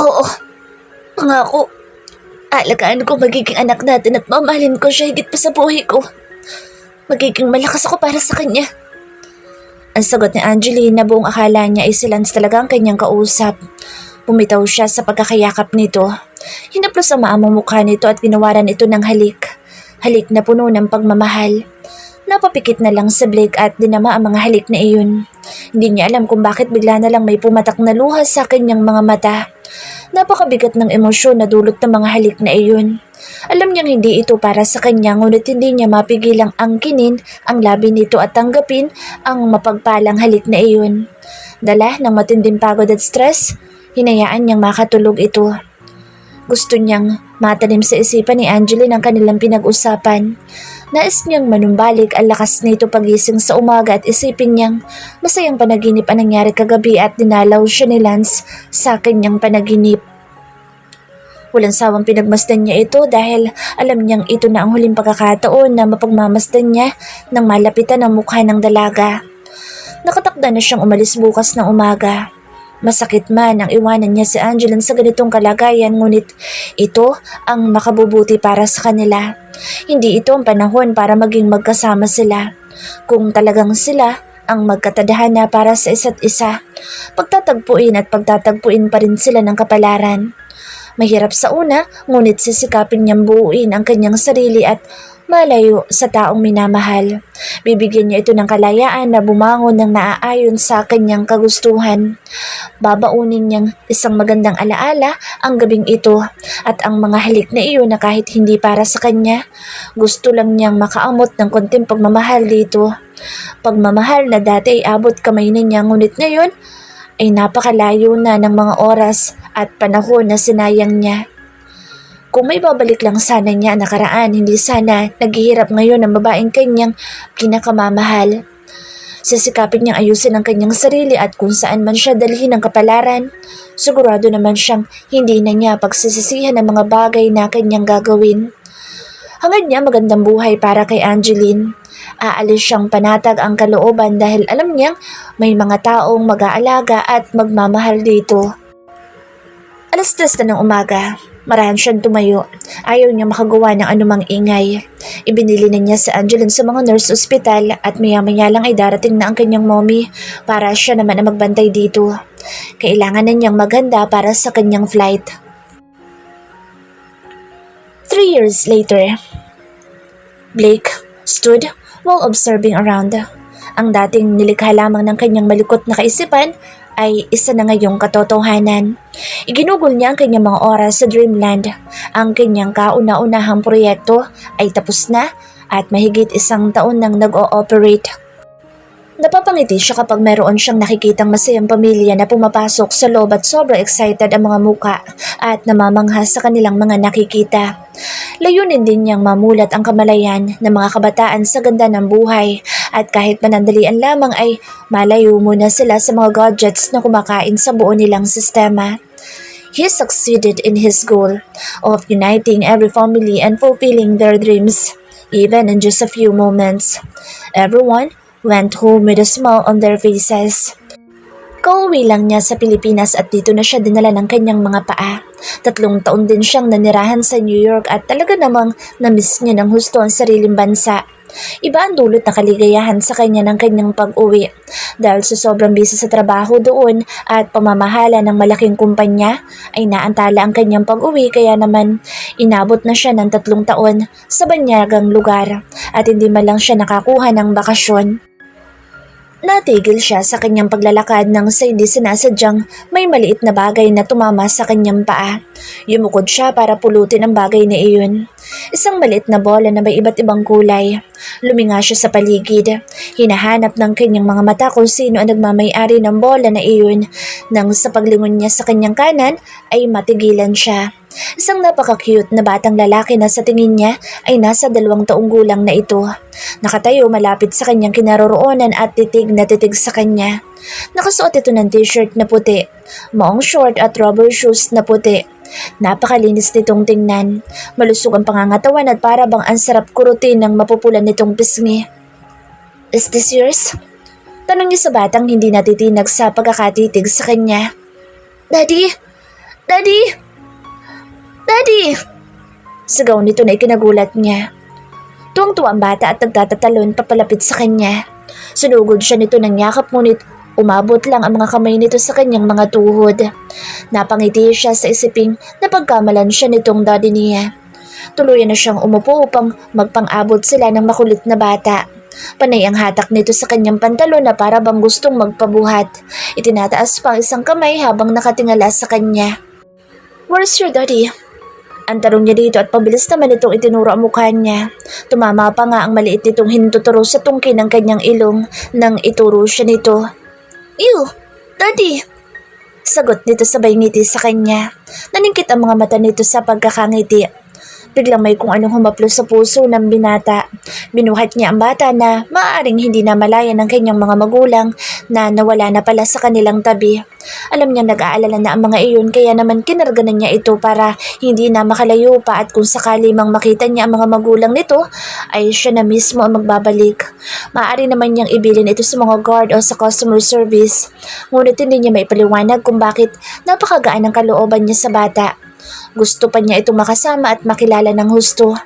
Oo, pangako. Alagaan ko magiging anak natin at mamahalin ko siya higit pa sa buhay ko. Magiging malakas ako para sa kanya. Ang sagot ni Angeline na buong akala niya ay si Lance talaga ang kanyang kausap. Bumitaw siya sa pagkakayakap nito. Hinaplos ang maamong mukha nito at ginawaran ito ng halik. Halik na puno ng pagmamahal. Napapikit na lang sa Blake at dinama ang mga halik na iyon. Hindi niya alam kung bakit bigla na lang may pumatak na luha sa kanyang mga mata. Napakabigat ng emosyon na dulot ng mga halik na iyon. Alam niyang hindi ito para sa kanya, ngunit hindi niya mapigilang angkinin ang labi nito at tanggapin ang mapagpalang halik na iyon. Dala ng matinding pagod at stress, hinayaan niyang makatulog ito. Gusto niyang matanim sa isipan ni Angeline ang kanilang pinag-usapan. Nais niyang manumbalik ang lakas nito pagising sa umaga at isipin niyang masayang panaginip ang nangyari kagabi at dinalaw siya ni Lance sa kanyang panaginip. Walang sawang pinagmasdan niya ito dahil alam niyang ito na ang huling pagkakataon na mapagmamasdan niya nang malapitan ang mukha ng dalaga. Nakatakda na siyang umalis bukas ng umaga. Masakit man ang iwanan niya si Angeline sa ganitong kalagayan, ngunit ito ang makabubuti para sa kanila. Hindi ito ang panahon para maging magkasama sila. Kung talagang sila ang magkatadhana para sa isa't isa, pagtatagpuin pa rin sila ng kapalaran. Mahirap sa una, ngunit sisikapin niyang buuin ang kanyang sarili at malayo sa taong minamahal. Bibigyan niya ito ng kalayaan na bumangon ng naaayon sa kanyang kagustuhan. Babaunin niyang isang magandang alaala ang gabing ito at ang mga halik na iyon na kahit hindi para sa kanya, gusto lang niyang makaamot ng konting pagmamahal dito. Pagmamahal na dati ay abot kamay na niya, ngunit ngayon ay napakalayo na ng mga oras at panahon na sinayang niya. Kung may babalik lang sana niya ang nakaraan, hindi sana naghihirap ngayon ang babaeng kanyang pinakamamahal. Sisikapin niyang ayusin ang kanyang sarili at kung saan man siya dalhin ang kapalaran, sigurado naman siyang hindi na niya pagsisisihan ang mga bagay na kanyang gagawin. Hangad niya magandang buhay para kay Angeline. Aalis siyang panatag ang kalooban dahil alam niyang may mga taong mag-aalaga at magmamahal dito. 10:00 na ng umaga. Marahan siyang tumayo. Ayaw niya makagawa ng anumang ingay. Ibinili na niya si Angeline sa mga nurse ospital at maya-maya lang ay darating na ang kanyang mommy para siya naman ang magbantay dito. Kailangan na niyang maghanda para sa kanyang flight. 3 years later, Blake stood while observing around. Ang dating nilikha lamang ng kanyang malikot na kaisipan ay isa na ngayong katotohanan. Iginugol niya ang kanyang mga oras sa Dreamland. Ang kanyang kauna-unahang proyekto ay tapos na at mahigit 1 taon nang nag-ooperate. Napapangiti siya kapag meron siyang nakikitang masayang pamilya na pumapasok sa loob at sobrang excited ang mga muka at namamangha sa kanilang mga nakikita. Layunin din niyang mamulat ang kamalayan ng mga kabataan sa ganda ng buhay at kahit manandalian lamang ay malayo muna sila sa mga gadgets na kumakain sa buo nilang sistema. He succeeded in his goal of uniting every family and fulfilling their dreams, even in just a few moments. Everyone went home with a smile on their faces. Kauwi lang niya sa Pilipinas at dito na siya dinala ng kanyang mga paa. 3 taon din siyang nanirahan sa New York at talaga namang na-miss niya ng husto ang sariling bansa. Iba ang dulot na kaligayahan sa kanya ng kanyang pag-uwi. Dahil sa sobrang busy sa trabaho doon at pamamahala ng malaking kumpanya, ay naantala ang kanyang pag-uwi kaya naman inabot na siya ng 3 taon sa banyagang lugar at hindi man lang siya nakakuha ng bakasyon. Natigil siya sa kanyang paglalakad nang sa hindi sinasadyang may maliit na bagay na tumama sa kanyang paa. Yumukod siya para pulutin ang bagay na iyon. Isang maliit na bola na may iba't ibang kulay. Luminga siya sa paligid. Hinahanap ng kanyang mga mata kung sino ang nagmamay-ari ng bola na iyon. Nang sa paglingon niya sa kanyang kanan ay matigilan siya. Isang napaka-cute na batang lalaki na sa tingin niya ay nasa 2 taong gulang na ito. Nakatayo malapit sa kanyang kinaroroonan at titig na titig sa kanya. Nakasuot ito ng t-shirt na puti Maong short at rubber shoes na puti. Napakalinis nitong tingnan. Malusog ang pangangatawan at para bang ang sarap kurutin ng mapupulan nitong pisngi. Is this yours? Tanong niya sa batang hindi natitinag sa pagkakatitig sa kanya. Daddy! Daddy! Daddy! Sigaw nito na ikinagulat niya. Tuwang-tuwa ang bata at nagtatatalon papalapit sa kanya. Sunugod siya nito ng yakap ngunit umabot lang ang mga kamay nito sa kanyang mga tuhod. Napangiti siya sa isiping na pagkamalan siya nitong daddy niya. Tuluyan na siyang umupo upang magpang-abot sila ng makulit na bata. Panay ang hatak nito sa kanyang pantalon na para bang gustong magpabuhat. Itinataas pa ang isang kamay habang nakatingala sa kanya. Where's your daddy? Ang tanong niya dito at pabilis naman itong itinuro ang mukha niya. Tumama pa nga ang maliit nitong hintuturo sa tungki ng kanyang ilong nang ituro siya nito. Ew! Daddy! Sagot nito sabay ngiti sa kanya. Naningkit ang mga mata nito sa pagkakangiti. Biglang may kung anong humaplos sa puso ng binata. Binuhat niya ang bata na maaaring hindi na malaya ng kanyang mga magulang na nawala na pala sa kanilang tabi. Alam niya nag-aalala na ang mga iyon kaya naman kinarganan niya ito para hindi na makalayo pa at kung sakali mang makita niya ang mga magulang nito ay siya na mismo ang magbabalik. Maaari naman niyang ibilin ito sa mga guard o sa customer service. Ngunit hindi niya maipaliwanag kung bakit napakagaan ang kalooban niya sa bata. Gusto pa niya itong makasama at makilala ng husto.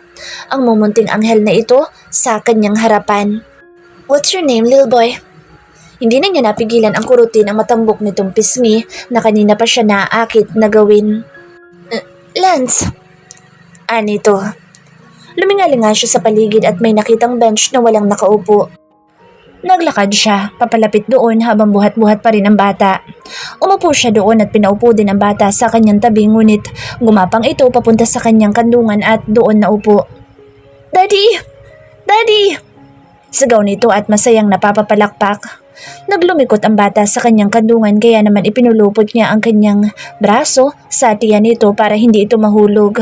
Ang mumunting anghel na ito sa kanyang harapan. What's your name, little boy? Hindi na niya napigilan ang kurutin ang matambok nitong pisngi na kanina pa siya naaakit na gawin. Lance! Anito. Lumingalinga siya sa paligid at may nakitang bench na walang nakaupo. Naglakad siya, papalapit doon habang buhat-buhat pa rin ang bata. Umupo siya doon at pinaupo din ang bata sa kanyang tabi ngunit gumapang ito papunta sa kanyang kandungan at doon naupo. Daddy! Daddy! Sigaw nito at masayang napapapalakpak. Naglumikot ang bata sa kanyang kandungan kaya naman ipinulupot niya ang kanyang braso sa tiyan nito para hindi ito mahulog.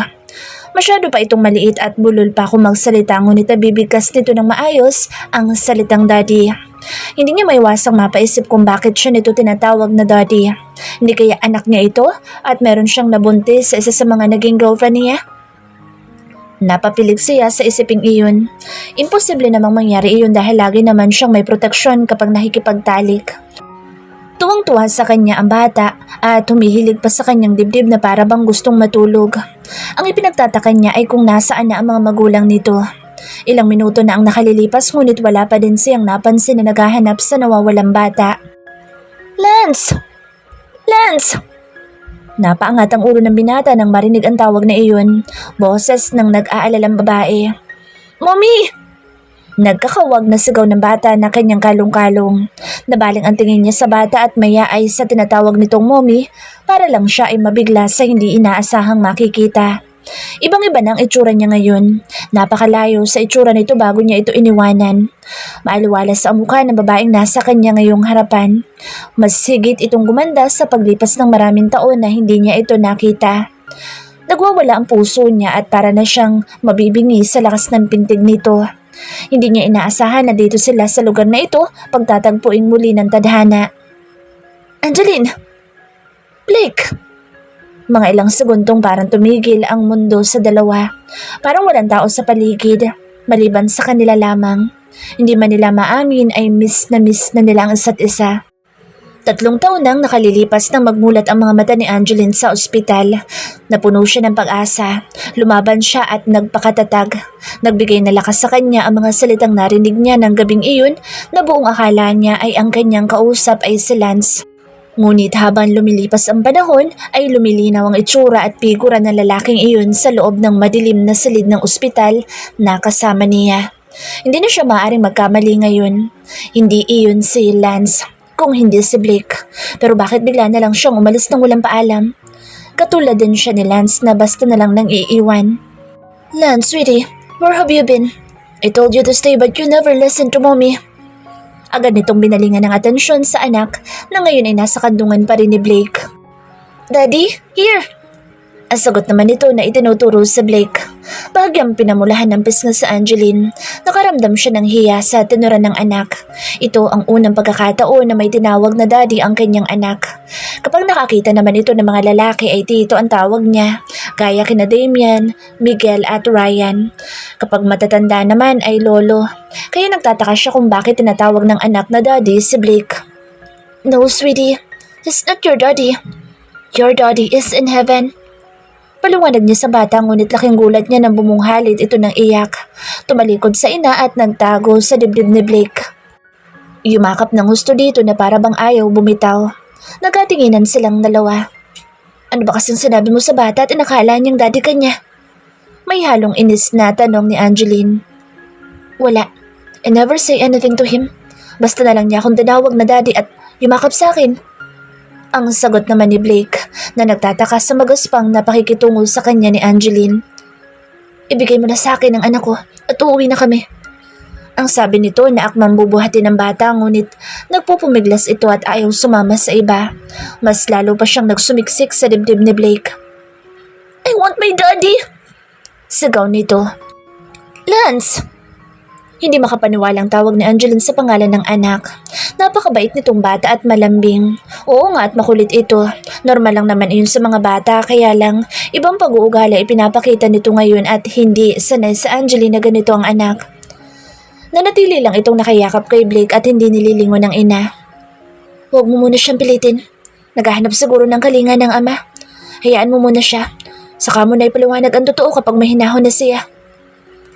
Masyado pa itong maliit at bulol pa kung magsalita ngunit nabibigkas nito ng maayos ang salitang daddy. Hindi niya maiwasang mapaisip kung bakit siya nito tinatawag na daddy. Hindi kaya anak niya ito at meron siyang nabuntis sa isa sa mga naging girlfriend niya? Napapilig siya sa isiping iyon. Imposible namang mangyari iyon dahil lagi naman siyang may proteksyon kapag nakikipagtalik. Tuwang-tuwa sa kanya ang bata at humihilig pa sa kanyang dibdib na para bang gustong matulog. Ang ipinagtataka niya ay kung nasaan na ang mga magulang nito. Ilang minuto na ang nakalilipas ngunit wala pa din siyang napansin na naghahanap sa nawawalang bata. Lance! Lance! Napaangat ang ulo ng binata nang marinig ang tawag na iyon. Boses ng nag-aalalang babae. Mommy! Nagkakawag na sigaw ng bata na kanyang kalong-kalong. Nabaling ang tingin niya sa bata at maya ay sa tinatawag nitong mommy para lang siya ay mabigla sa hindi inaasahang makikita. Ibang-iba na ang itsura niya ngayon. Napakalayo sa itsura nito bago niya ito iniwanan. Maaliwalas sa mukha ng babaeng nasa kanya ngayong harapan. Mas higit itong gumanda sa paglipas ng maraming taon na hindi niya ito nakita. Nagwawala ang puso niya at para na siyang mabibingi sa lakas ng pintig nito. Hindi niya inaasahan na dito sila sa lugar na ito pagtatagpuin muli ng tadhana. Angeline! Blake! Mga ilang segundong parang tumigil ang mundo sa dalawa. Parang walang tao sa paligid, maliban sa kanila lamang. Hindi man nila maamin ay miss na nila ang isa't isa. 3 taon nang nakalilipas nang magmulat ang mga mata ni Angeline sa ospital. Napuno siya ng pag-asa. Lumaban siya at nagpakatatag. Nagbigay na lakas sa kanya ang mga salitang narinig niya ng gabing iyon na buong akala niya ay ang kanyang kausap ay si Lance. Ngunit habang lumilipas ang panahon ay lumilinaw ang itsura at figura ng lalaking iyon sa loob ng madilim na silid ng ospital na kasama niya. Hindi na siya maaaring magkamali ngayon. Hindi iyon si Lance. Kung hindi si Blake. Pero bakit bigla na lang siyang umalis nang walang paalam? Katulad din siya ni Lance na basta na lang nang iiwan. Lance, sweetie, where have you been? I told you to stay but you never listened to mommy. Agad nitong binalingan ng atensyon sa anak na ngayon ay nasa kandungan pa rin ni Blake. Daddy, here! Ang sagot naman nito na itinuturo sa Blake. Bahagyang pinamulahan ng pisnga sa Angeline. Nakaramdam siya ng hiya sa tenuran ng anak. Ito ang unang pagkakataon na may tinawag na daddy ang kanyang anak. Kapag nakakita naman ito ng mga lalaki ay tito ang tawag niya, gaya kina Damian, Miguel at Ryan. Kapag matatanda naman ay lolo. Kaya nagtataka siya kung bakit tinatawag ng anak na daddy si Blake. No, sweetie. It's not your daddy. Your daddy is in heaven. Paliwanag niya sa bata ngunit laking gulat niya nang bumunghalid ito ng iyak. Tumalikod sa ina at nagtago sa dibdib ni Blake. Yumakap ng gusto dito na para bang ayaw bumitaw. Nagkatinginan silang dalawa. Ano ba kasing sinabi mo sa bata at inakala niyang daddy ka niya? May halong inis na tanong ni Angeline. Wala. I never say anything to him. Basta na lang niya akong tinawag na daddy at yumakap sa akin. Ang sagot naman ni Blake na nagtataka sa magaspang na pakikitungo sa kanya ni Angeline. Ibigay mo na sa akin ang anak ko at uuwi na kami. Ang sabi nito na akmang bubuhatin ng bata ngunit nagpupumiglas ito at ayaw sumama sa iba. Mas lalo pa siyang nagsumiksik sa dibdib ni Blake. I want my daddy! Sigaw nito. Lance! Hindi makapaniwalang tawag ni Angeline sa pangalan ng anak. Napakabait nitong bata at malambing. Oo nga at makulit ito. Normal lang naman iyon sa mga bata kaya lang ibang pag-uugali ipinapakita nito ngayon at hindi sanay sa Angeline na ganito ang anak. Nanatili lang itong nakayakap kay Blake at hindi nililingon ng ina. Huwag mo muna siyang pilitin. Naghahanap siguro ng kalinga ng ama. Hayaan mo muna siya. Saka mo na ipaliwanag ang totoo kapag mahinahon na siya.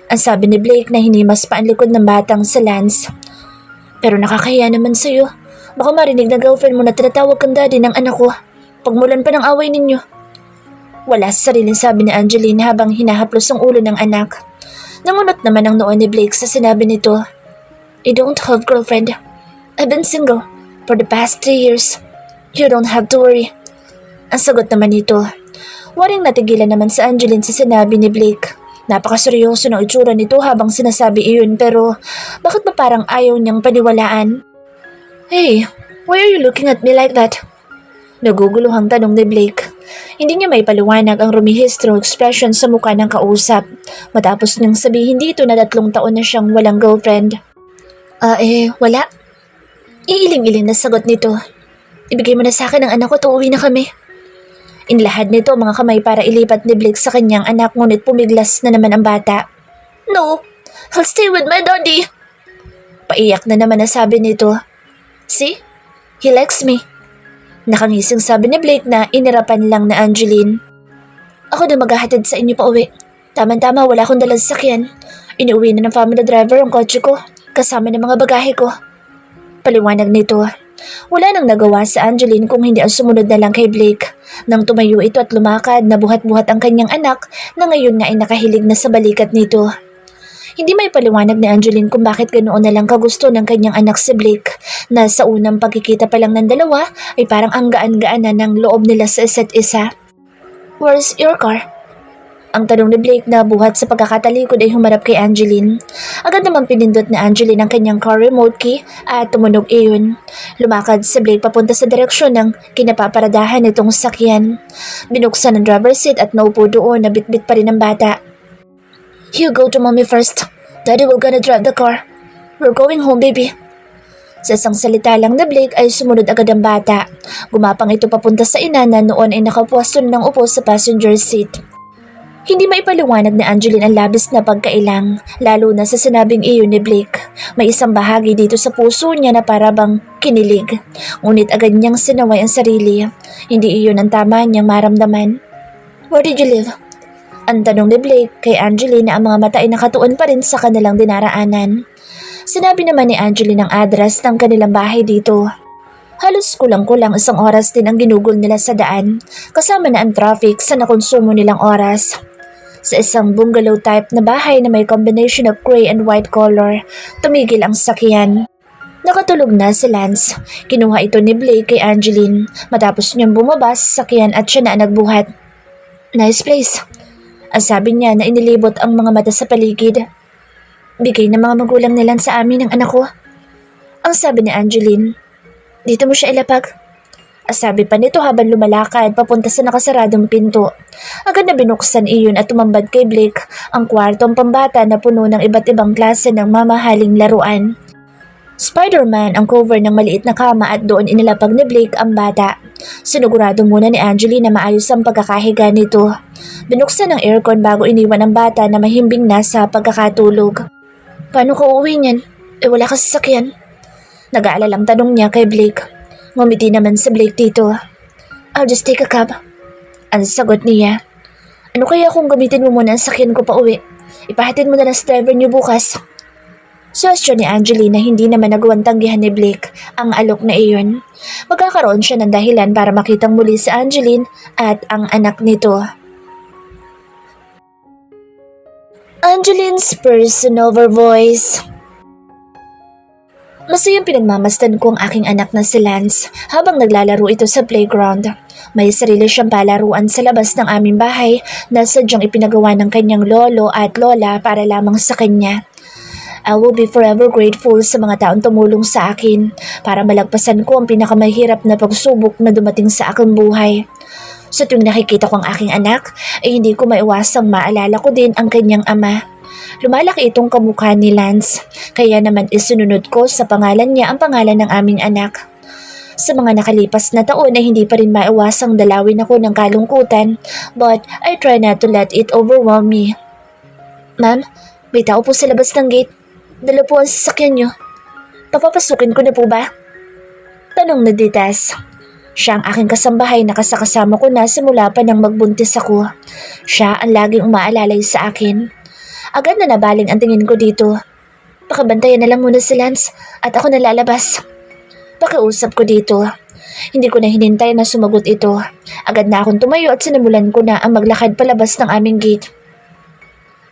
Ang sabi ni Blake na hinimas pa ang likod ng batang sa Lance. Pero nakakahiya naman sa'yo. Baka marinig na girlfriend mo na tinatawag kang daddy ng anak ko. Pagmulan pa ng away ninyo. Wala sa sariling sabi ni Angeline habang hinahaplos ang ulo ng anak. Nangunot naman ang noo ni Blake sa sinabi nito. I don't have girlfriend. I've been single for the past 3 years. You don't have to worry. Ang sagot naman nito. Waring natigilan naman sa Angeline sa sinabi ni Blake. Napakaseryoso ng itsura nito habang sinasabi iyon pero bakit ba parang ayaw niyang paniwalaan? Hey, why are you looking at me like that? Naguguluhang tanong ni Blake. Hindi niya may paliwanag ang rumihistro expression sa mukha ng kausap matapos niyang sabihin dito na 3 taon na siyang walang girlfriend. Wala. Iiling-iling na sagot nito. Ibigay mo na sa akin ang anak ko at uuwi na kami. Inlahad nito ang mga kamay para ilipat ni Blake sa kanyang anak ngunit pumiglas na naman ang bata. No, I'll stay with my daddy. Paiyak na naman ang sabi nito. See? He likes me. Nakangising sabi ni Blake na inirapan lang na Angeline. Ako na maghahatid sa inyo pa uwi. Tama-tama wala akong dalang sasakyan. Inuwi na ng family driver ang kotse ko kasama ng mga bagahe ko. Paliwanag nito. Wala nang nagawa sa Angeline kung hindi ang sumunod na lang kay Blake. Nang tumayo ito at lumakad, nabuhat-buhat ang kanyang anak na ngayon nga ay nakahilig na sa balikat nito. Hindi may paliwanag ni Angeline kung bakit ganoon na lang kagusto ng kanyang anak si Blake na sa unang pagkikita pa lang ng dalawa ay parang ang gaan-gaan na ng loob nila sa isa't isa. Where's your car? Ang tanong ni Blake na buhat sa pagkakatalikod ay humarap kay Angeline. Agad naman pinindot na Angeline ang kanyang car remote key at tumunog iyon. Lumakad si Blake papunta sa direksyon ng kinapaparadahan nitong sakyan. Binuksan ang driver's seat at naupo doon na bitbit pa rin ang bata. You go to mommy first. Daddy will gonna drive the car. We're going home, baby. Sa isang salita lang na Blake ay sumunod agad ang bata. Gumapang ito papunta sa ina na noon ay nakapwesto ng upo sa passenger seat. Hindi maipaliwanag ni Angeline ang labis na pagkailang, lalo na sa sinabing iyon ni Blake. May isang bahagi dito sa puso niya na parabang kinilig. Ngunit agad niyang sinaway ang sarili. Hindi iyon ang tama niyang maramdaman. Where did you live? Ang tanong ni Blake kay Angeline na ang mga mata ay nakatuon pa rin sa kanilang dinaraanan. Sinabi naman ni Angeline ang address ng kanilang bahay dito. Halos kulang-kulang 1 oras din ang ginugol nila sa daan, kasama na ang traffic sa nakonsumo nilang oras. Sa isang bungalow type na bahay na may combination of gray and white color, tumigil ang sakyan. Nakatulog na si Lance. Kinuha ito ni Blake kay Angeline matapos niyang bumaba sa sakyan at siya na nagbuhat. Nice place. Ang sabi niya na inilibot ang mga mata sa paligid. Bigay ng mga magulang ni Lance sa amin ng anak ko. Ang sabi ni Angeline. Dito mo siya ilapag. Sabi pa nito habang lumalakad papunta sa nakasaradong pinto. Agad na binuksan iyon at tumambad kay Blake ang kwartong pambata na puno ng iba't ibang klase ng mamahaling laruan. Spider-Man ang cover ng maliit na kama at doon inilapag ni Blake ang bata. Sinugurado muna ni Angeline na maayos ang pagkakahiga nito. Binuksan ang aircon bago iniwan ang bata na mahimbing na sa pagkakatulog. Paano ka uuwi niyan? Wala ka sasakyan? Nag-aalalang tanong niya kay Blake. Ngumiti naman si Blake dito. I'll just take a cab. Ang sagot niya. Ano kaya kung gamitin mo muna ang sakyan ko pa uwi? Ipahatid mo na lang sa driver niyo bukas. Suwestyon ni Angeline na hindi naman nagawang tanggihan ni Blake ang alok na iyon. Magkakaroon siya ng dahilan para makitang muli si Angeline at ang anak nito. Angeline's person-over voice. Masayang pinagmamasdan ko ang aking anak na si Lance habang naglalaro ito sa playground. May sarili siyang palaruan sa labas ng aming bahay na sadyang ipinagawa ng kanyang lolo at lola para lamang sa kanya. I will be forever grateful sa mga taong tumulong sa akin para malagpasan ko ang pinakamahirap na pagsubok na dumating sa aking buhay. Sa tuwing nakikita ko ang aking anak, ay hindi ko maiwasang maalala ko din ang kanyang ama. Lumalaki itong kamukha ni Lance, kaya naman isinunod ko sa pangalan niya ang pangalan ng aming anak. Sa mga nakalipas na taon ay hindi pa rin maiwasang dalawin ako ng kalungkutan, but I try not to let it overwhelm me. Ma'am, may tao po sa labas ng gate. Dala po ang sasakyan niyo. Papapasukin ko na po ba? Tanong na Ditas. Siya ang aking kasambahay na kasakasama ko na simula pa nang magbuntis ako. Siya ang laging umaalalay sa akin. Agad na nabaling ang tingin ko dito. Pakabantayan na lang muna si Lance at ako nalalabas. Pakiusap ko dito. Hindi ko na hinintay na sumagot ito. Agad na akong tumayo at sinimulan ko na ang maglakad palabas ng aming gate.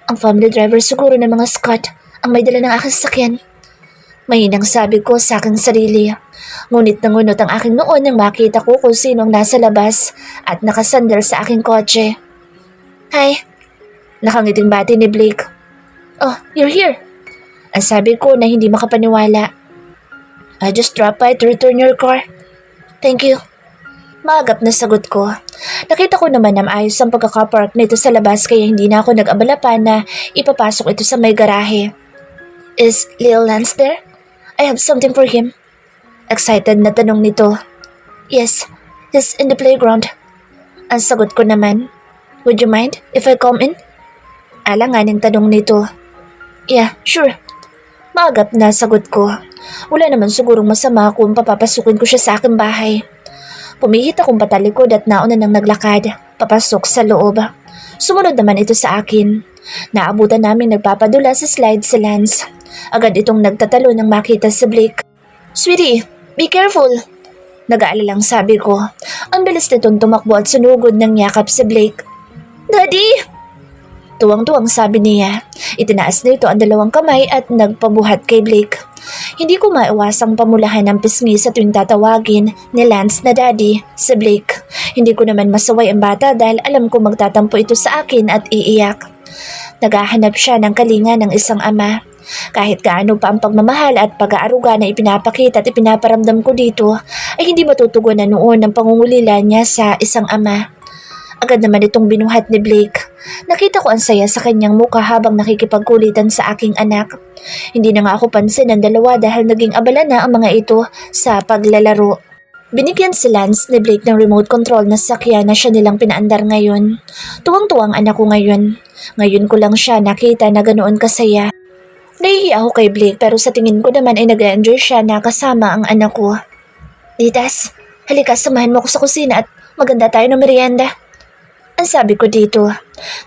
Ang family driver siguro ng mga Scott ang may dala ng aking sasakyan. Mahinang sabi ko sa aking sarili. Ngunit nangunot ang aking noon nang makita ko kung sinong nasa labas at nakasandal sa aking kotse. Hi! Nakangiting bati ni Blake. Oh, you're here! Ang sabi ko na hindi makapaniwala. I just dropped by to return your car. Thank you. Maagap na sagot ko. Nakita ko naman na maayos ang pagkakapark nito sa labas kaya hindi na ako nag-abala pa na ipapasok ito sa may garahe. Is Lil Lance there? I have something for him. Excited na tanong nito. Yes, he's in the playground. Ang sagot ko naman. Would you mind if I come in? Alanganing tanong nito. Yeah, sure. Maagap na sagot ko. Wala naman sigurong masama kung papapasukin ko siya sa aking bahay. Pumihit akong patalikod at nauna nang naglakad, papasok sa loob. Sumunod naman ito sa akin. Naabutan namin nagpapadula sa slide si Lance. Agad itong nagtatalo nang makita si Blake. Sweetie, be careful! Nag-aalalang sabi ko. Ang bilis nitong tumakbo at sunugod ng yakap si Blake. Daddy! Tuwang-tuwang sabi niya. Itinaas nito ang dalawang kamay at nagpabuhat kay Blake. Hindi ko maiwasang pamulahan ng pisngi sa tuwing tatawagin ni Lance na daddy si Blake. Hindi ko naman masaway ang bata dahil alam ko magtatampo ito sa akin at iiyak. Naghahanap siya ng kalinga ng isang ama. Kahit gaano pa ang pagmamahal at pag-aaruga na ipinapakita at ipinaparamdam ko dito, ay hindi matutugunan noon ang pangungulila niya sa isang ama. Agad naman itong binuhat ni Blake. Nakita ko ang saya sa kanyang mukha habang nakikipagkulitan sa aking anak. Hindi na nga ako pansin ang dalawa dahil naging abala na ang mga ito sa paglalaro. Binigyan si Lance ni Blake ng remote control na sakyan na siya nilang pinaandar ngayon. Tuwang-tuwang anak ko ngayon. Ngayon ko lang siya nakita na ganoon kasaya. Nahihiya ako kay Blake pero sa tingin ko naman ay nag-enjoy siya na kasama ang anak ko. Ditas, halika samahan mo ako sa kusina at maganda tayo ng merienda. Ang sabi ko dito.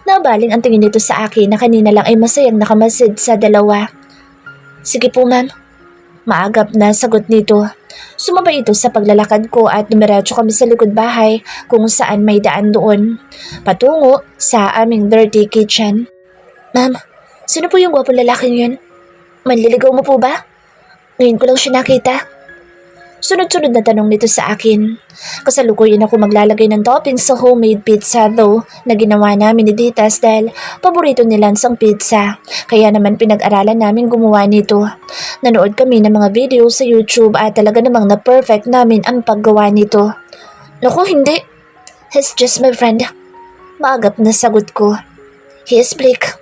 Nabaling ang tingin nito sa akin na kanina lang ay masayang nakamasid sa dalawa. Sige po ma'am. Maagap na sagot nito. Sumabay ito sa paglalakad ko at dumiretso kami sa likod bahay kung saan may daan doon. Patungo sa aming dirty kitchen. Ma'am, sino po yung gwapong lalaking yun? Manliligaw mo po ba? Ngayon ko lang siya nakita. Sunod-sunod na tanong nito sa akin. Kasalukuyan ako maglalagay ng toppings sa homemade pizza though na ginawa namin ni Ditas dahil paborito ni Lance ang pizza. Kaya naman pinag-aralan namin gumawa nito. Nanood kami ng mga video sa YouTube at talaga namang na-perfect namin ang paggawa nito. Naku, hindi. He's just my friend. Maagap na sagot ko. He is Blake.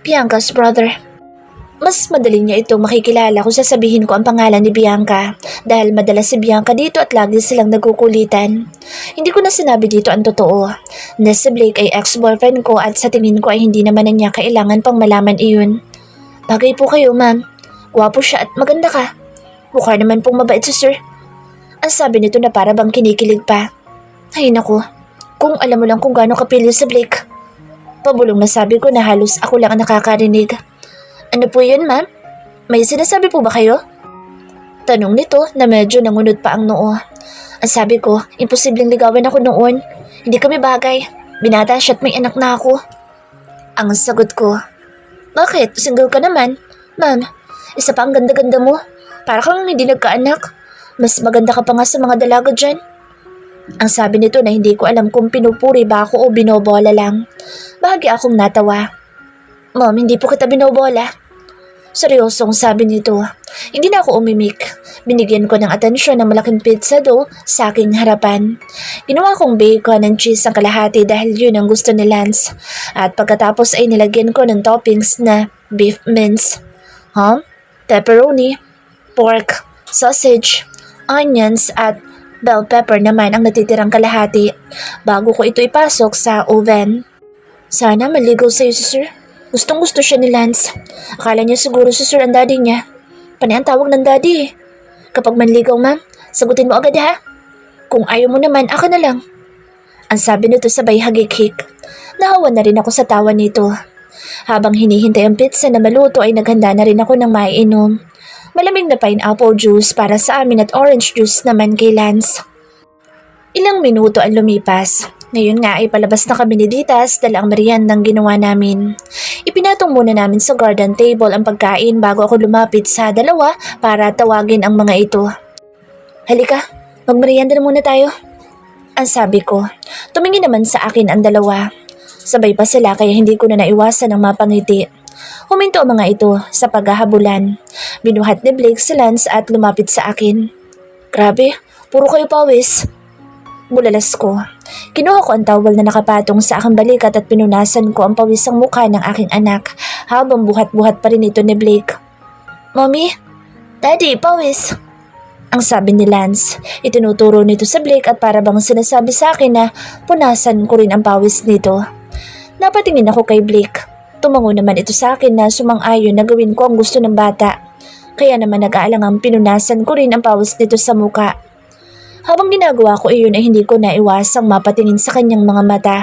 Bianca's brother. Mas madali niya itong makikilala kung sasabihin ko ang pangalan ni Bianca dahil madalas si Bianca dito at lagi silang nagkukulitan. Hindi ko na sinabi dito ang totoo na si Blake ay ex-boyfriend ko at sa tingin ko ay hindi naman na niya kailangan pang malaman iyon. Bagay po kayo, ma'am. Gwapo siya at maganda ka. Mukha naman pong mabait si sir. Ang sabi nito na para bang kinikilig pa. Ay naku, kung alam mo lang kung gaano kapilyo si Blake. Pabulong na sabi ko na halos ako lang ang nakakarinig. Ano po yun, ma'am? May sinasabi po ba kayo? Tanong nito na medyo nangunod pa ang noo. Ang sabi ko, imposibleng ligawan ako noon. Hindi kami bagay. Binata siya at may anak na ako. Ang sagot ko, bakit? Single ka naman? Ma'am, isa pa ang ganda-ganda mo. Para kang hindi nagkaanak. Mas maganda ka pa nga sa mga dalaga dyan. Ang sabi nito na hindi ko alam kung pinupuri ba ako o binobola lang. Bahagi akong natawa. Ma'am, hindi po kita binobola. Seryosong sabi nito. Hindi na ako umimik. Binigyan ko ng atensyon ng malaking pizza dough sa aking harapan. Ginawa kong bacon and cheese ang kalahati dahil yun ang gusto ni Lance. At pagkatapos ay nilagyan ko ng toppings na beef mince, pepperoni, pork, sausage, onions at bell pepper naman ang natitirang kalahati bago ko ito ipasok sa oven. Sana maligaw sa'yo si sir. Gustong gusto siya ni Lance. Akala niya siguro si sir ang daddy niya. Panay ang tawag ng daddy eh. Kapag manligaw, ma'am, sagutin mo agad ha. Kung ayaw mo naman, ako na lang. Ang sabi nito sabay hagik-hik. Nahawa na rin ako sa tawa nito. Habang hinihintay ang pizza na maluto ay naghanda na rin ako ng maiinom. Malamig na pineapple juice para sa amin at orange juice naman kay Lance. Ilang minuto ang lumipas. Ngayon nga ay palabas na kami ni Ditas dala ang meriendang ginawa namin. Ipinatong muna namin sa garden table ang pagkain bago ako lumapit sa dalawa para tawagin ang mga ito. Halika, magmerienda na muna tayo. Ang sabi ko. Tumingin naman sa akin ang dalawa. Sabay pa sila kaya hindi ko na naiwasan ang mapangiti. Huminto ang mga ito sa paghahabulan. Binuhat ni Blake si Lance at lumapit sa akin. Grabe, puro kayo pawis. Bulalas ko. Kinuha ko ang towel na nakapatong sa aking balikat at pinunasan ko ang pawisang mukha ng aking anak habang buhat-buhat pa rin ito ni Blake. Mommy? Daddy, pawis. Ang sabi ni Lance. Itinuturo nito sa Blake at para bang sinasabi sa akin na punasan ko rin ang pawis nito. Napatingin ako kay Blake. Tumango naman ito sa akin na sumang-ayon na gawin ko ang gusto ng bata. Kaya naman nag-aalangang pinunasan ko rin ang pawis nito sa muka. Habang ginagawa ko iyon ay hindi ko naiwasang mapatingin sa kanyang mga mata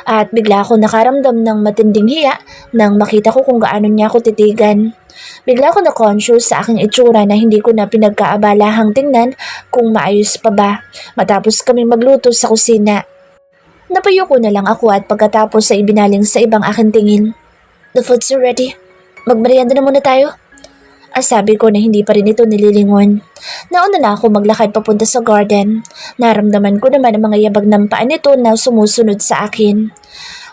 at bigla ako nakaramdam ng matinding hiya nang makita ko kung gaano niya ako titigan. Bigla ako na-conscious sa aking itsura na hindi ko na pinagkaabalahang tingnan kung maayos pa ba matapos kaming magluto sa kusina. Napayo ko na lang ako at pagkatapos ay ibinaling sa ibang aking tingin. The food's ready. Magmerienda na muna tayo. Sabi ko na hindi pa rin ito nililingon. Nauna na ako maglakad papunta sa garden. Naramdaman ko naman ang mga yabag ng paa nito na sumusunod sa akin.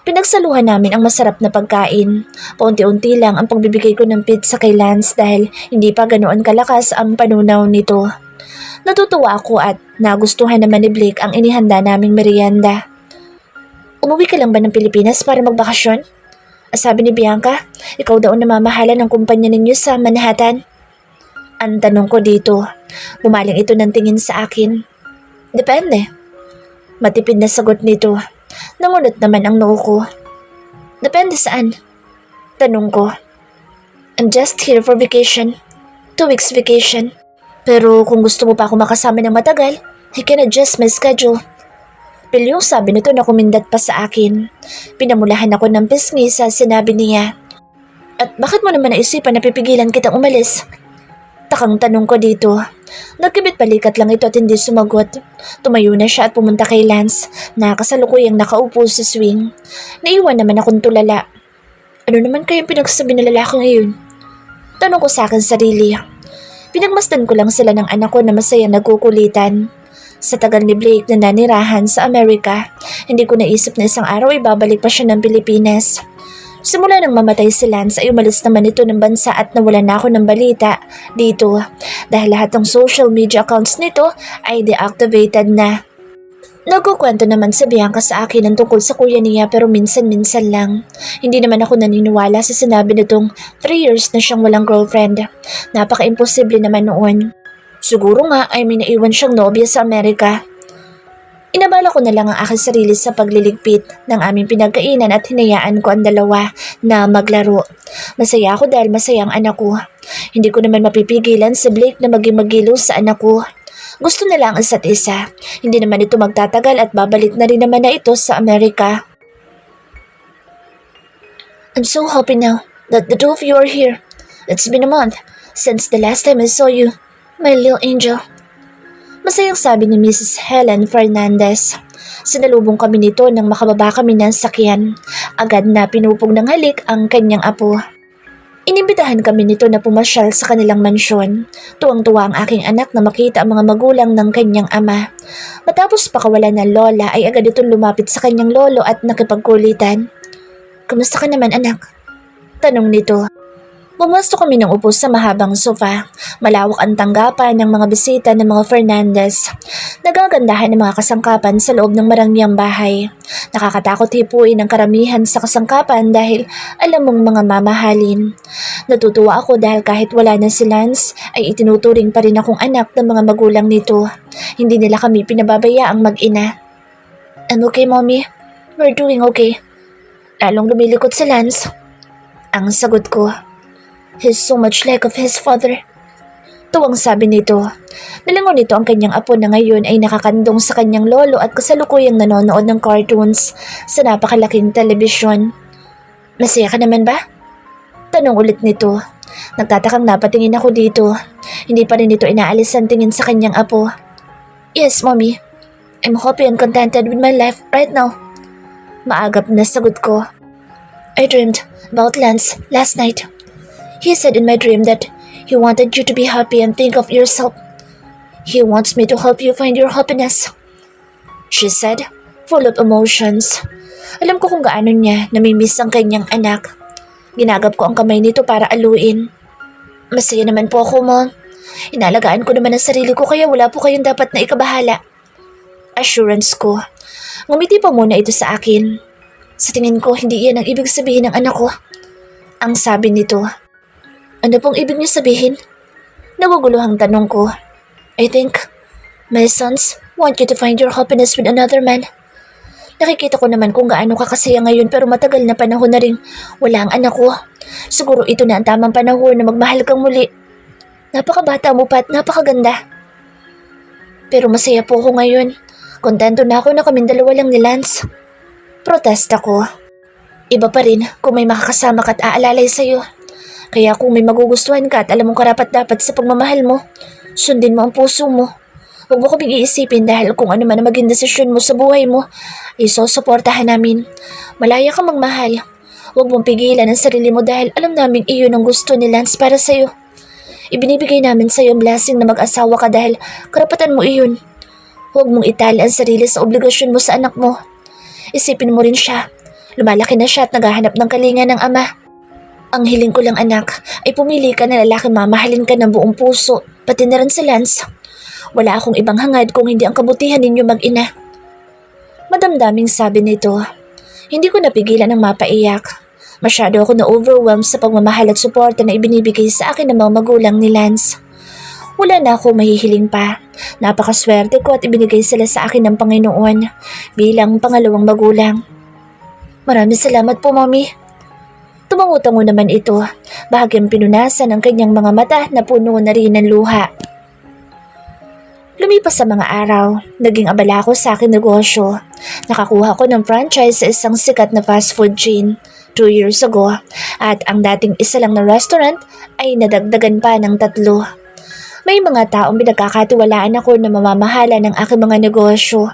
Pinagsaluhan namin ang masarap na pagkain. Paunti-unti lang ang pagbibigay ko ng pizza kay Lance dahil hindi pa ganoon kalakas ang panunaw nito. Natutuwa ako at nagustuhan naman ni Blake ang inihanda naming merienda. Umuwi ka lang ba ng Pilipinas para magbakasyon? Sabi ni Bianca, ikaw daw namamahala ng kumpanya ninyo sa Manhattan. Ang tanong ko dito, bumaling ito ng tingin sa akin. Depende. Matipid na sagot nito. Nangunot naman ang noo ko. Depende saan? Tanong ko. I'm just here for vacation. 2 weeks vacation. Pero kung gusto mo pa ako makasama ng matagal, I can adjust my schedule. Pilyong sabi nito na kumindat pa sa akin. Pinamulahan ako ng pisngi sa sinabi niya. At bakit mo naman naisipan na pipigilan kitang umalis? Takang tanong ko dito. Nagkibit balikat lang ito at hindi sumagot. Tumayo na siya at pumunta kay Lance na kasalukuyang nakaupo sa swing. Naiwan naman akong tulala. Ano naman kayang pinagsasabi ng lalaki ngayon? Tanong ko sa akin sarili. Pinagmasdan ko lang sila ng anak ko na masaya nagkukulitan. Sa tagal ni Blake na nanirahan sa Amerika, hindi ko naisip na isang araw ay babalik pa siya ng Pilipinas. Simula nang mamatay si Lance ay umalis naman ito ng bansa at nawala na ako ng balita dito dahil lahat ng social media accounts nito ay deactivated na. Nagkukwento naman si Bianca sa akin ang tungkol sa kuya niya pero minsan-minsan lang. Hindi naman ako naniniwala sa sinabi nitong 3 years na siyang walang girlfriend. Napaka-imposible naman noon. Siguro nga ay may naiwan siyang nobya sa Amerika. Inabala ko na lang ang aking sarili sa pagliligpit ng aming pinagkainan at hinayaan ko ang dalawa na maglaro. Masaya ako dahil masaya ang anak ko. Hindi ko naman mapipigilan si Blake na maging magiliw sa anak ko. Gusto nila ang isa't isa. Hindi naman ito magtatagal at babalik na rin naman na ito sa Amerika. I'm so happy now that the two of you are here. It's been a month since the last time I saw you, my little angel. Masayang sabi ni Mrs. Helen Fernandez. Sinalubong kami nito nang makababa kami ng sakyan. Agad na pinupog ng halik ang kanyang apo. Inimbitahan kami nito na pumasyal sa kanilang mansyon. Tuwang-tuwa ang aking anak na makita ang mga magulang ng kanyang ama. Matapos pakawalan ng lola ay agad itong lumapit sa kanyang lolo at nakipagkulitan. "Kumusta ka naman, anak?" tanong nito. Pumasok kami ng upo sa mahabang sofa. Malawak ang tanggapan ng mga bisita ng mga Fernandez. Nagagandahan ng mga kasangkapan sa loob ng marangyang bahay. Nakakatakot hipuin ang karamihan sa kasangkapan dahil alam mong mga mamahalin. Natutuwa ako dahil kahit wala na si Lance ay itinuturing pa rin akong anak ng mga magulang nito. Hindi nila kami pinababayaang mag-ina. "I'm okay, Mommy. We're doing okay." Lalong lumilikot si Lance. Ang sagot ko. "He's so much like of his father." Tuwang sabi nito. Nalingon nito ang kanyang apo na ngayon ay nakakandong sa kanyang lolo at kasalukuyang nanonood ng cartoons sa napakalaking telebisyon. "Masaya ka naman ba?" tanong ulit nito. Nagtatakang napatingin ako dito. Hindi pa rin ito inaalis ang tingin sa kanyang apo. "Yes, Mommy. I'm happy and contented with my life right now." Maagap na sagot ko. "I dreamed about Lance last night. He said in my dream that he wanted you to be happy and think of yourself. He wants me to help you find your happiness," she said, full of emotions. Alam ko kung gaano niya namimiss ang kanyang anak. Ginagap ko ang kamay nito para aluin. "Masaya naman po ako, Mom. Inalagaan ko naman ang sarili ko kaya wala po kayong dapat na ikabahala." Assurance ko. Ngumiti pa muna ito sa akin. "Sa tingin ko, hindi iyan ang ibig sabihin ng anak ko," ang sabi nito. "Ano pong ibig niyo sabihin?" Naguguluhang tanong ko. "I think my sons want you to find your happiness with another man. Nakikita ko naman kung gaano ka kasaya ngayon pero matagal na panahon na rin wala ang anak ko. Siguro ito na ang tamang panahon na magmahal kang muli. Napakabata mo pa at napakaganda. Pero masaya po ako ngayon. Kontento na ako na kaming dalawa lang ni Lance." Protesta ko. "Iba pa rin kung may makakasama ka at aalalay sa'yo. Kaya kung may magugustuhan ka at alam mong karapat-dapat sa pagmamahal mo, sundin mo ang puso mo. Huwag mo kaming iisipin dahil kung ano man ang maging desisyon mo sa buhay mo, ay susuportahan namin. Malaya ka magmahal. Huwag mong pigilan ang sarili mo dahil alam namin iyon ang gusto ni Lance para sa'yo. Ibinibigay namin sa'yo ang blessing na mag-asawa ka dahil karapatan mo iyon. Huwag mong itali ang sarili sa obligasyon mo sa anak mo. Isipin mo rin siya. Lumalaki na siya at naghahanap ng kalinga ng ama. Ang hiling ko lang, anak, ay pumili ka na lalaki mamahalin ka ng buong puso, pati na rin si Lance. Wala akong ibang hangad kung hindi ang kabutihan ninyo mag-ina." Madamdaming sabi nito. Hindi ko napigilan ng mapaiyak. Masyado ako na-overwhelmed sa pagmamahal at suporta na ibinibigay sa akin ng mga magulang ni Lance. Wala na ako mahihiling pa. Napakaswerte ko at ibinigay sila sa akin ng Panginoon bilang pangalawang magulang. "Maraming salamat po, Mommy." Tumangutango naman ito, bahagyang pinunasan ang kanyang mga mata na puno na rin ng luha. Lumipas sa mga araw, naging abala ako sa aking negosyo. Nakakuha ko ng franchise sa isang sikat na fast food chain 2 years ago at ang dating isa lang na restaurant ay nadagdagan pa ng 3. May mga taong pinagkakatiwalaan ako na mamamahala ng aking mga negosyo.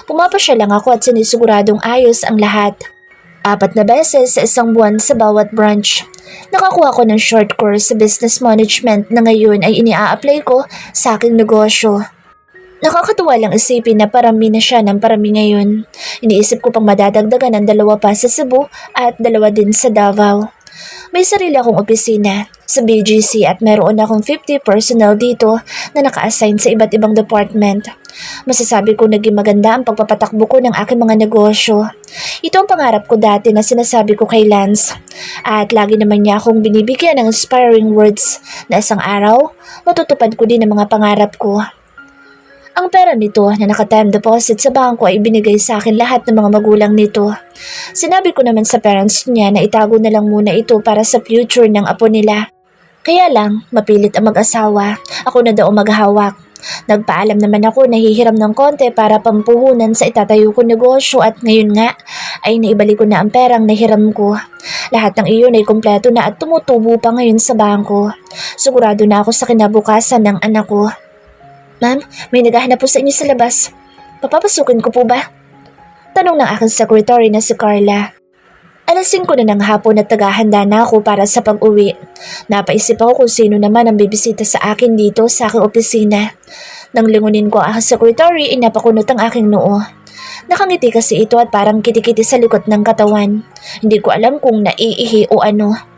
Pumapasya lang ako at sinisiguradong ayos ang lahat. 4 na beses sa isang buwan sa bawat branch. Nakakuha ko ng short course sa business management na ngayon ay ini-a-apply ko sa aking negosyo. Nakakatuwa lang isipin na parami na siya ng parami ngayon. Iniisip ko pang madadagdagan ng 2 pa sa Cebu at 2 din sa Davao. May sarili akong opisina, sa BGC at meron akong 50 personnel dito na naka-assign sa iba't ibang department. Masasabi ko naging maganda ang pagpapatakbo ko ng aking mga negosyo. Ito ang pangarap ko dati na sinasabi ko kay Lance. At lagi naman niya akong binibigyan ng inspiring words na isang araw, matutupad ko din ang mga pangarap ko. Ang pera nito na naka-time deposit sa bangko ay ibinigay sa akin lahat ng mga magulang nito. Sinabi ko naman sa parents niya na itago na lang muna ito para sa future ng apo nila. Kaya lang, mapilit ang mag-asawa. Ako na daw maghahawak. Nagpaalam naman ako na hihiram ng konti para pampuhunan sa itatayo ko negosyo at ngayon nga ay naibalik ko na ang perang nahiram ko. Lahat ng iyon ay kumpleto na at tumutubo pa ngayon sa bangko. Sigurado na ako sa kinabukasan ng anak ko. Ma'am, may naghahanap po sa inyo sa labas. Papapasukin ko po ba? Tanong ng aking secretary na si Carla. Alas 5 na ng hapon at tagahanda na ako para sa pag-uwi. Napaisip ako kung sino naman ang bibisita sa akin dito sa aking opisina. Nang lingunin ko ang aking secretary, inapakunot ang aking noo. Nakangiti kasi ito at parang kitikiti sa likod ng katawan. Hindi ko alam kung naiihi o ano.